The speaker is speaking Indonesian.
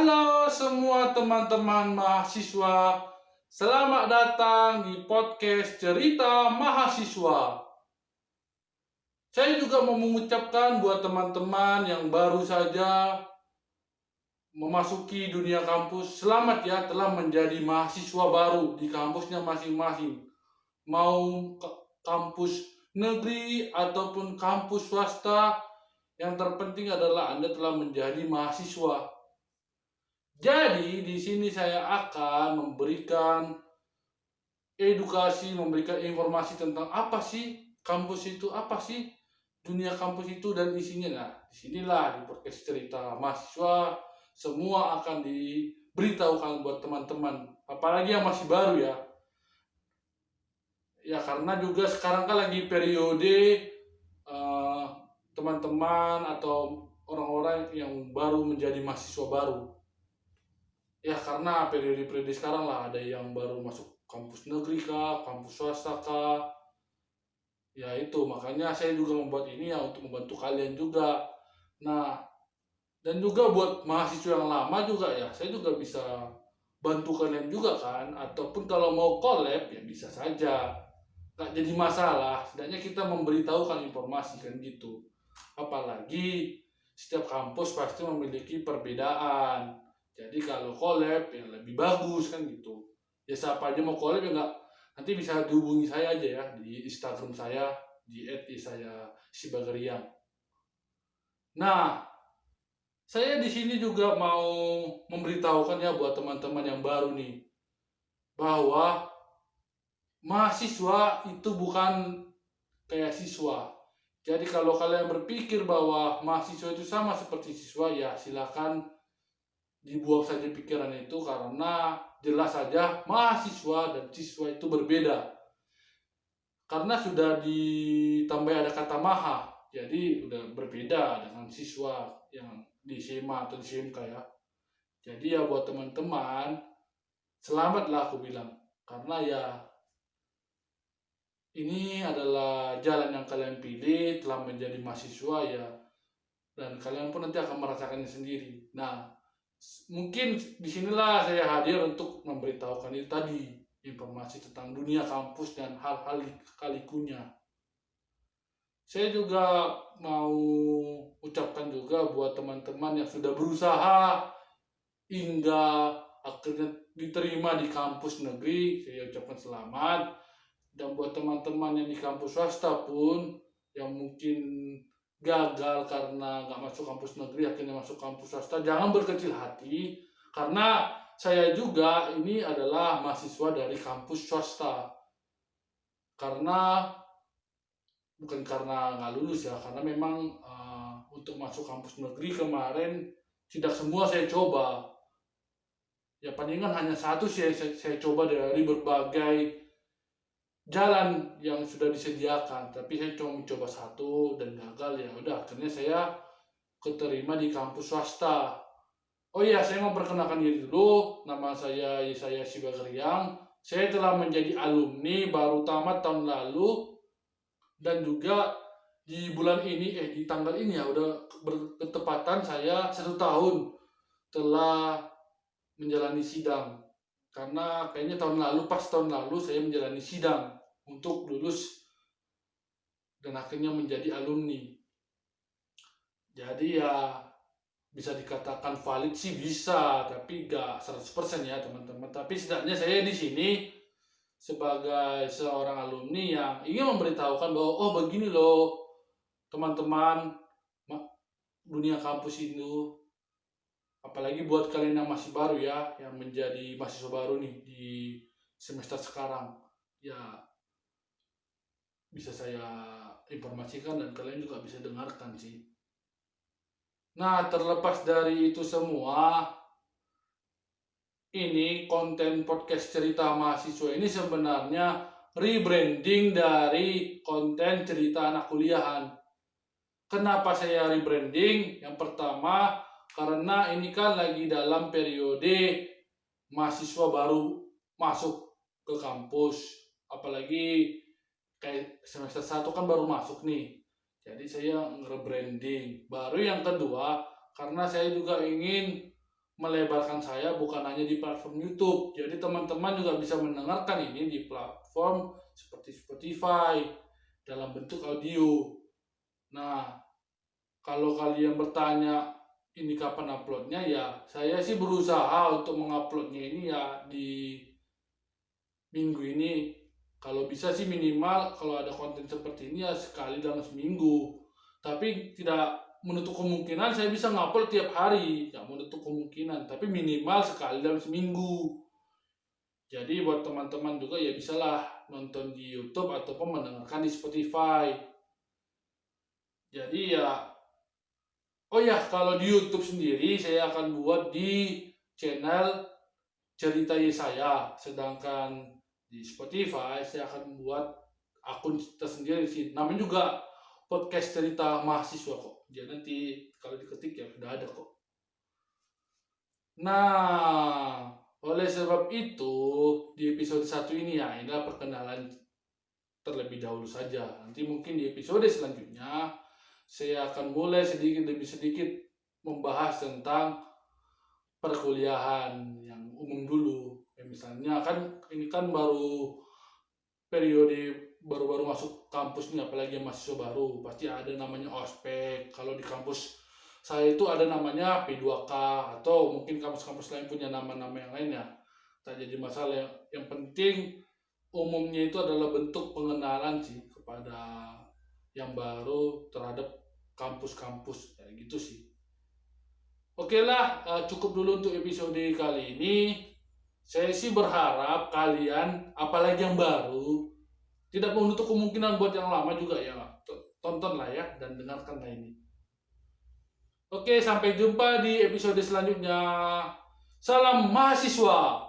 Halo semua teman-teman mahasiswa, selamat datang di podcast Cerita Mahasiswa. Saya juga mau mengucapkan buat teman-teman yang baru saja memasuki dunia kampus, selamat ya telah menjadi mahasiswa baru di kampusnya masing-masing. Mau kampus negeri ataupun kampus swasta, yang terpenting adalah Anda telah menjadi mahasiswa. Jadi di sini saya akan memberikan edukasi, memberikan informasi tentang apa sih kampus itu, apa sih dunia kampus itu dan isinya. Nah, disinilah di podcast cerita mahasiswa semua akan diberitahukan buat teman-teman, apalagi yang masih baru ya. Ya karena juga sekarang kan lagi periode eh, teman-teman atau orang-orang yang baru menjadi mahasiswa baru. Ya karena periode-periode sekarang lah ada yang baru masuk kampus negeri kah, kampus swasta kah. Ya itu makanya saya juga membuat ini ya untuk membantu kalian juga. Nah, dan juga buat mahasiswa yang lama juga ya, saya juga bisa bantu kalian juga kan. Ataupun kalau mau collab ya bisa saja. Nggak jadi masalah, setidaknya kita memberitahukan informasi kan gitu. Apalagi setiap kampus pasti memiliki perbedaan. Jadi kalau collab yang lebih bagus kan gitu. Ya siapa aja mau collab ya nggak, nanti bisa dihubungi saya aja ya di Instagram saya di @saya Sibagariang. Nah, saya di sini juga mau memberitahukan ya buat teman-teman yang baru nih bahwa mahasiswa itu bukan kayak siswa. Jadi kalau kalian berpikir bahwa mahasiswa itu sama seperti siswa, ya silakan dibuang saja pikiran itu karena jelas saja mahasiswa dan siswa itu berbeda. Karena sudah ditambah ada kata maha, jadi udah berbeda dengan siswa yang di SMA atau di SMK ya. Jadi ya buat teman-teman, selamatlah aku bilang. Karena ya ini adalah jalan yang kalian pilih telah menjadi mahasiswa ya, dan kalian pun nanti akan merasakannya sendiri. Nah, mungkin disinilah saya hadir untuk memberitahukan itu tadi, informasi tentang dunia kampus dan hal-hal kalikunya. Saya juga mau ucapkan juga buat teman-teman yang sudah berusaha hingga akhirnya diterima di kampus negeri, saya ucapkan selamat. Dan buat teman-teman yang di kampus swasta pun yang mungkin gagal karena nggak masuk kampus negeri akhirnya masuk kampus swasta, jangan berkecil hati karena saya juga ini adalah mahasiswa dari kampus swasta. Karena bukan karena nggak lulus ya, karena memang untuk masuk kampus negeri kemarin tidak semua saya coba. Ya palingan hanya satu sih saya coba dari berbagai jalan yang sudah disediakan, tapi saya cuma mencoba satu dan gagal. Ya udah akhirnya saya keterima di kampus swasta. Oh iya, saya mau perkenalkan diri dulu, nama saya Yesaya Sibagariang. Saya telah menjadi alumni baru tamat tahun lalu, dan juga di bulan ini di tanggal ini ya udah bertepatan saya 1 tahun telah menjalani sidang. Karena kayaknya tahun lalu saya menjalani sidang untuk lulus dan akhirnya menjadi alumni. Jadi ya bisa dikatakan valid sih bisa, tapi gak 100% ya teman-teman. Tapi setidaknya saya di sini sebagai seorang alumni yang ingin memberitahukan bahwa oh begini loh teman-teman, dunia kampus itu. Apalagi buat kalian yang masih baru ya, yang menjadi mahasiswa baru nih di semester sekarang. Ya bisa saya informasikan dan kalian juga bisa dengarkan sih. Nah, terlepas dari itu semua, ini konten podcast cerita mahasiswa ini sebenarnya rebranding dari konten cerita anak kuliahan. Kenapa saya rebranding? Yang pertama, karena ini kan lagi dalam periode mahasiswa baru masuk ke kampus. Apalagi kayak semester 1 kan baru masuk nih. Jadi saya nge-rebranding. Baru yang kedua, karena saya juga ingin melebarkan saya bukan hanya di platform YouTube. Jadi teman-teman juga bisa mendengarkan ini di platform seperti Spotify dalam bentuk audio. Nah, kalau kalian bertanya ini kapan uploadnya, ya saya sih berusaha untuk menguploadnya ini ya di minggu ini. Kalau bisa sih minimal kalau ada konten seperti ini ya sekali dalam seminggu. Tapi tidak menutup kemungkinan saya bisa ngupload tiap hari, nggak menutup kemungkinan, tapi minimal sekali dalam seminggu. Jadi buat teman-teman juga ya bisalah nonton di YouTube ataupun mendengarkan di Spotify. Jadi ya, oh ya, kalau di YouTube sendiri saya akan buat di channel cerita Yesaya, sedangkan di Spotify saya akan buat akun tersendiri sih. Namanya juga podcast cerita mahasiswa kok. Jadi nanti kalau diketik ya sudah ada kok. Nah, oleh sebab itu di episode 1 ini ya inilah perkenalan terlebih dahulu saja. Nanti mungkin di episode selanjutnya saya akan mulai sedikit demi sedikit membahas tentang perkuliahan yang umum dulu. Misalnya kan ini kan baru periode baru-baru masuk kampus nih, apalagi yang mahasiswa baru pasti ada namanya ospek. Kalau di kampus saya itu ada namanya P2K, atau mungkin kampus-kampus lain punya nama-nama yang lainnya. Tak jadi masalah, yang penting umumnya itu adalah bentuk pengenalan sih kepada yang baru terhadap kampus-kampus kayak gitu sih. Oke lah, cukup dulu untuk episode kali ini. Saya sih berharap kalian, apalagi yang baru, tidak menutup kemungkinan buat yang lama juga ya, tontonlah ya dan dengarkanlah ini. Oke, sampai jumpa di episode selanjutnya. Salam mahasiswa.